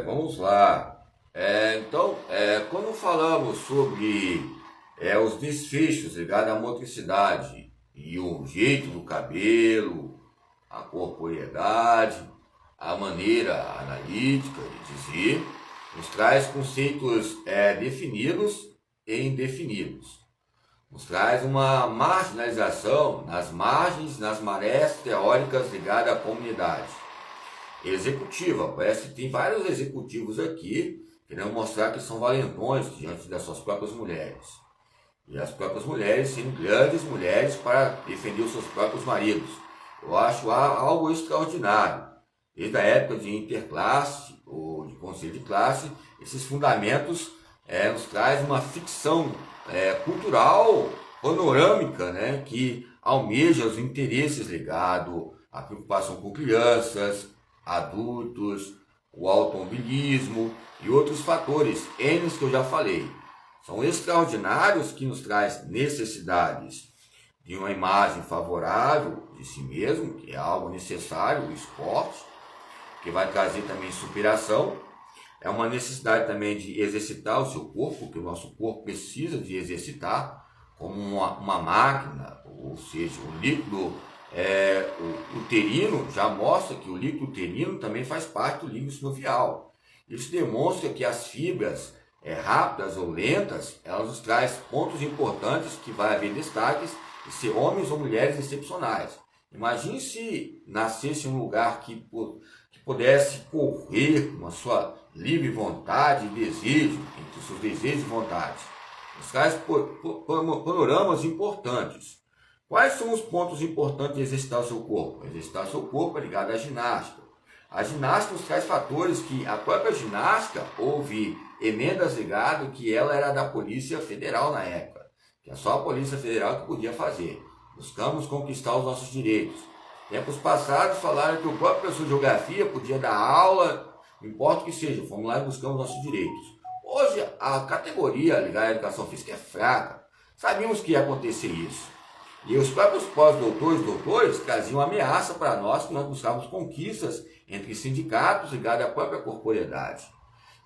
Vamos lá. Quando falamos sobre os desfechos ligados à motricidade e o jeito do cabelo, a corporeidade, a maneira analítica de dizer, nos traz conceitos definidos e indefinidos. Nos traz uma marginalização nas margens, nas marés teóricas ligadas à comunidade executiva. Parece que tem vários executivos aqui querendo mostrar que são valentões diante das suas próprias mulheres. E as próprias mulheres sendo grandes mulheres para defender os seus próprios maridos. Eu acho algo extraordinário. Desde a época de interclasse ou de conselho de classe, esses fundamentos nos traz uma ficção cultural panorâmica, né, que almeja os interesses ligados à preocupação com crianças, adultos, o automobilismo e outros fatores, N que eu já falei. São extraordinários que nos traz necessidades de uma imagem favorável de si mesmo, que é algo necessário, o esporte, que vai trazer também superação. É uma necessidade também de exercitar o seu corpo, que o nosso corpo precisa de exercitar, como uma máquina, ou seja, o líquido uterino já mostra que o líquido uterino também faz parte do líquido sinovial. Isso demonstra que as fibras rápidas ou lentas, elas nos trazem pontos importantes que vai haver destaques e ser homens ou mulheres excepcionais. Imagine se nascesse em um lugar que pudesse correr com a sua livre vontade e desejo, entre os seus desejos e vontades. Nos traz panoramas importantes. Quais são os pontos importantes de exercitar o seu corpo? Exercitar o seu corpo é ligado à ginástica. A ginástica nos traz fatores que a própria ginástica, houve emendas ligadas que ela era da Polícia Federal na época, que é só a Polícia Federal que podia fazer. Buscamos conquistar os nossos direitos. Tempos passados falaram que o próprio professor de geografia podia dar aula, não importa o que seja, fomos lá e buscamos nossos direitos. Hoje a categoria ligada à educação física é fraca. Sabíamos que ia acontecer isso. E os próprios pós-doutores e doutores traziam ameaça para nós que nós buscávamos conquistas entre sindicatos ligados à própria corporeidade.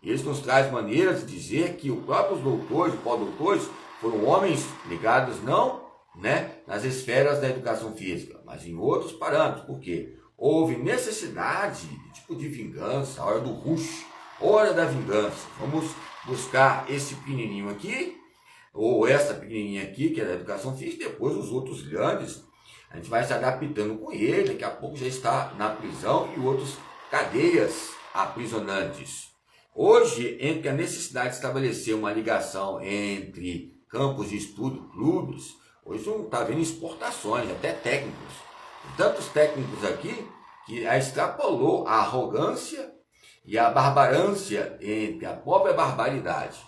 Eles nos trazem maneiras de dizer que os próprios doutores e pós-doutores foram homens ligados não nas esferas da educação física, mas em outros parâmetros. Por quê? Houve necessidade de vingança, a hora do rush, hora da vingança. Vamos buscar esse pequenininho aqui, ou essa pequenininha aqui, que é da educação física, e depois os outros grandes, a gente vai se adaptando com ele, daqui a pouco já está na prisão e outros cadeias aprisionantes. Hoje, entre a necessidade de estabelecer uma ligação entre campos de estudo, clubes, hoje não está havendo exportações, até técnicos. Tantos técnicos aqui que extrapolou a arrogância e a barbarância entre a própria barbaridade.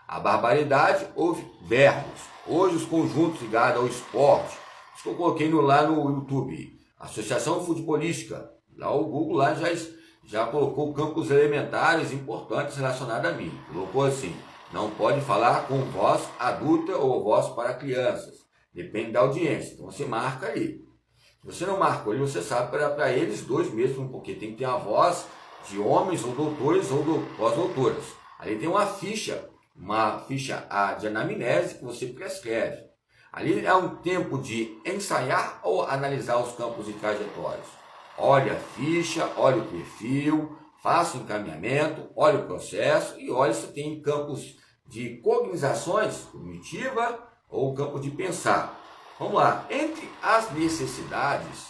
A barbaridade, houve verbos. Hoje os conjuntos ligados ao esporte, isso que eu coloquei lá no YouTube, Associação Futebolística, lá o Google lá já colocou campos elementares importantes relacionados a mim. Colocou assim, não pode falar com voz adulta ou voz para crianças. Depende da audiência. Então você marca ali. Se você não marcou ali, você sabe para eles dois mesmo, porque tem que ter a voz de homens ou doutores ou pós-doutoras. Ali tem uma ficha de anamnese que você prescreve. Ali é um tempo de ensaiar ou analisar os campos de trajetórias. Olha a ficha, olha o perfil, faça o encaminhamento, olha o processo e olha se tem campos de cognizações, cognitiva ou campo de pensar. Vamos lá, entre as necessidades,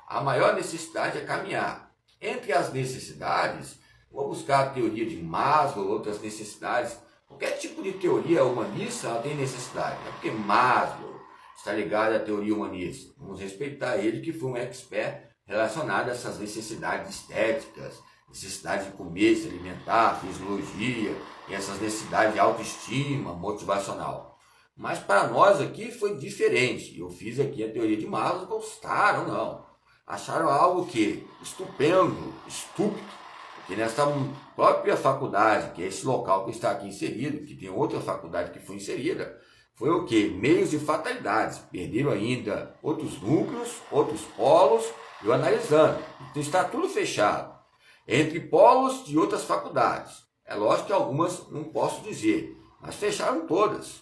a maior necessidade é caminhar. Entre as necessidades, vou buscar a teoria de Maslow, outras necessidades. Qualquer tipo de teoria humanista ela tem necessidade. É porque Maslow está ligado à teoria humanista. Vamos respeitar ele, que foi um expert relacionado a essas necessidades estéticas, necessidade de comer, se alimentar, fisiologia, e essas necessidades de autoestima, motivacional. Mas para nós aqui foi diferente. Eu fiz aqui a teoria de Maslow, gostaram, não. Acharam algo que estupendo, estúpido, porque nessa própria faculdade, que é esse local que está aqui inserido, que tem outra faculdade que foi inserida, foi o quê? Meios de fatalidades. Perderam ainda outros núcleos, outros polos, eu analisando. Então está tudo fechado. entre polos de outras faculdades. É lógico que algumas não posso dizer, mas fecharam todas.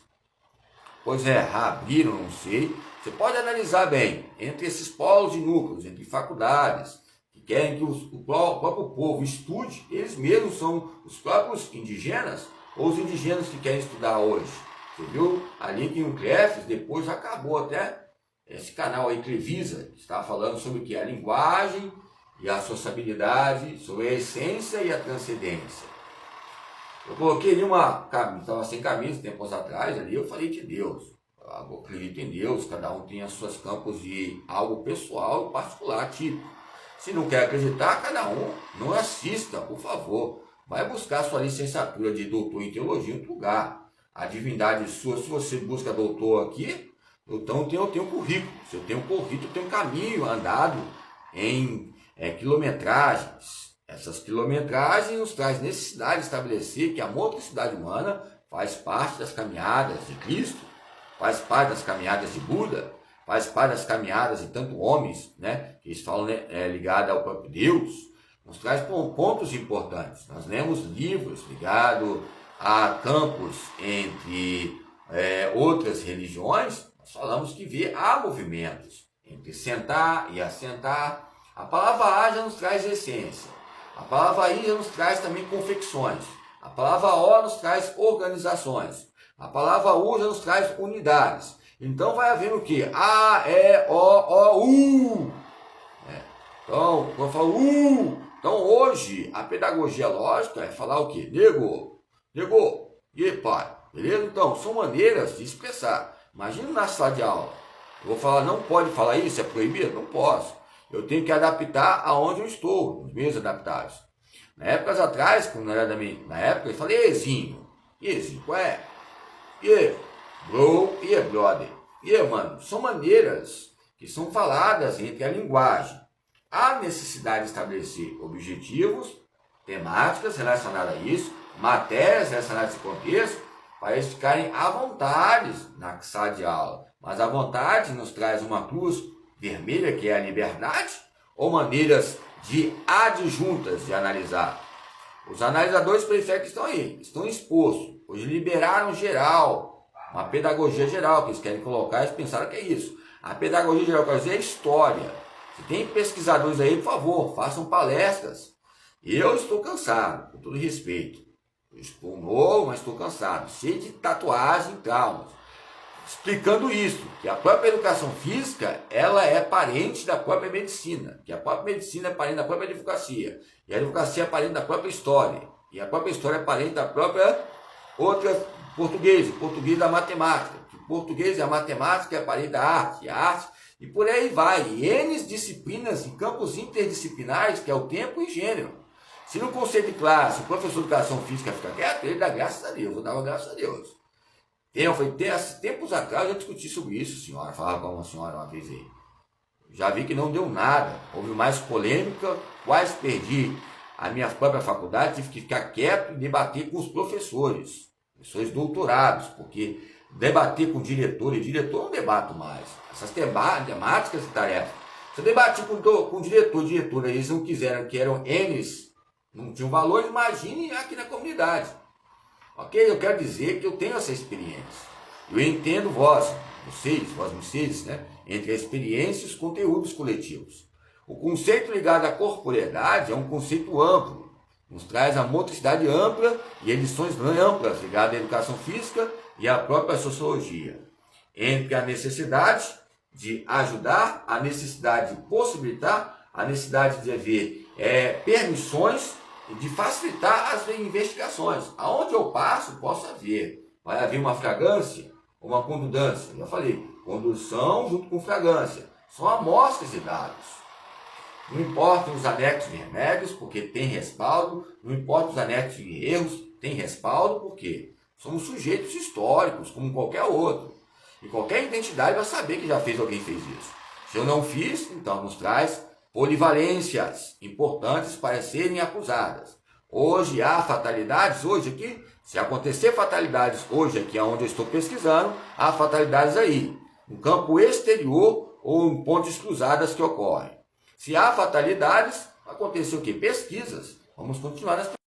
Pois é, abriram, não sei. Você pode analisar bem, entre esses polos de núcleos, entre faculdades, que querem que o próprio povo estude, eles mesmos são os próprios indígenas, ou os indígenas que querem estudar hoje. Você viu ali que o CREFES depois acabou até esse canal aí, Crevisa, que estava falando sobre o que? A linguagem e a sociabilidade, sobre a essência e a transcendência. Eu coloquei ali uma camisa, estava sem camisa tempos atrás, ali eu falei de Deus. Eu acredito em Deus, cada um tem as suas campos de algo pessoal e particular, tipo. Se não quer acreditar, cada um não assista, por favor. Vai buscar sua licenciatura de doutor em teologia em outro lugar. A divindade sua, se você busca doutor aqui, então eu tenho currículo. Se eu tenho currículo, eu tenho caminho andado em quilometragens. Essas quilometragens nos traz necessidade de estabelecer que a motricidade humana faz parte das caminhadas de Cristo, faz parte das caminhadas de Buda, faz parte das caminhadas de tantos homens, né, que eles falam, né, ligado ao próprio Deus, nos traz pontos importantes. Nós lemos livros ligados a campos entre outras religiões, nós falamos que há movimentos entre sentar e assentar. A palavra A já nos traz essência. A palavra I já nos traz também confecções. A palavra O nos traz organizações. A palavra U já nos traz unidades. Então vai haver o quê? A, E, O, U. Então, quando eu falo U, então hoje a pedagogia lógica é falar o quê? Negou. E pai. Beleza? Então, são maneiras de expressar. Imagina na sala de aula. Eu vou falar, não pode falar isso, é proibido? Não posso. Eu tenho que adaptar aonde eu estou, nos meios adaptados. Na época atrás, quando não era na época, eu falei Ezinho. E Ezinho, qual é? E bro, e brother. E mano, são maneiras que são faladas entre a linguagem. Há necessidade de estabelecer objetivos, temáticas relacionadas a isso, matérias relacionadas a esse contexto, para eles ficarem à vontade na sala de aula. Mas a vontade nos traz uma cruz vermelha, que é a liberdade, ou maneiras de adjuntas de analisar. Os analisadores periféricos estão aí, estão expostos. Hoje liberaram geral, uma pedagogia geral, que eles querem colocar, eles pensaram que é isso. A pedagogia geral, quer dizer, é história. Se tem pesquisadores aí, por favor, façam palestras. Eu estou cansado, com todo respeito. Eu estou novo, mas estou cansado, cheio de tatuagem e traumas. Explicando isso, que a própria educação física, ela é parente da própria medicina, que a própria medicina é parente da própria advocacia, e a advocacia é parente da própria história, e a própria história é parente da própria português da matemática, que o português e a matemática é parente da arte, e a arte, e por aí vai, e N disciplinas em campos interdisciplinares, que é o tempo e gênero. Se no conceito de classe o professor de educação física fica quieto, ele dá graças a Deus, eu dava graças a Deus. Tempos atrás eu já discuti sobre isso, senhora, falava com uma senhora uma vez aí. Já vi que não deu nada, houve mais polêmica, quase perdi a minha própria faculdade, tive que ficar quieto e debater com os professores doutorados, porque debater com diretor não debato mais. Essas temáticas e tarefas. Se eu debater com diretora, eles não quiseram, que eram N's, não tinham valor, imagine aqui na comunidade. Ok? Eu quero dizer que eu tenho essa experiência. Eu entendo vocês, né? Entre a experiência e os conteúdos coletivos. O conceito ligado à corporeidade é um conceito amplo. Nos traz a motricidade ampla e edições amplas ligadas à educação física e à própria sociologia. Entre a necessidade de ajudar, a necessidade de possibilitar, a necessidade de haver permissões, de facilitar as investigações. Aonde eu passo, posso haver. Vai haver uma fragrância ou uma condutância. Já falei, condução junto com fragrância. São amostras de dados. Não importam os anexos de remédios, porque tem respaldo. Não importam os anexos de erros, tem respaldo, porque somos sujeitos históricos, como qualquer outro. E qualquer identidade vai saber que já fez alguém que fez isso. Se eu não fiz, então nos traz polivalências importantes para serem acusadas. Hoje há fatalidades, se acontecer fatalidades hoje aqui onde eu estou pesquisando, há fatalidades aí, no campo exterior ou em pontes cruzadas que ocorrem. Se há fatalidades, aconteceu o quê? Pesquisas. Vamos continuar as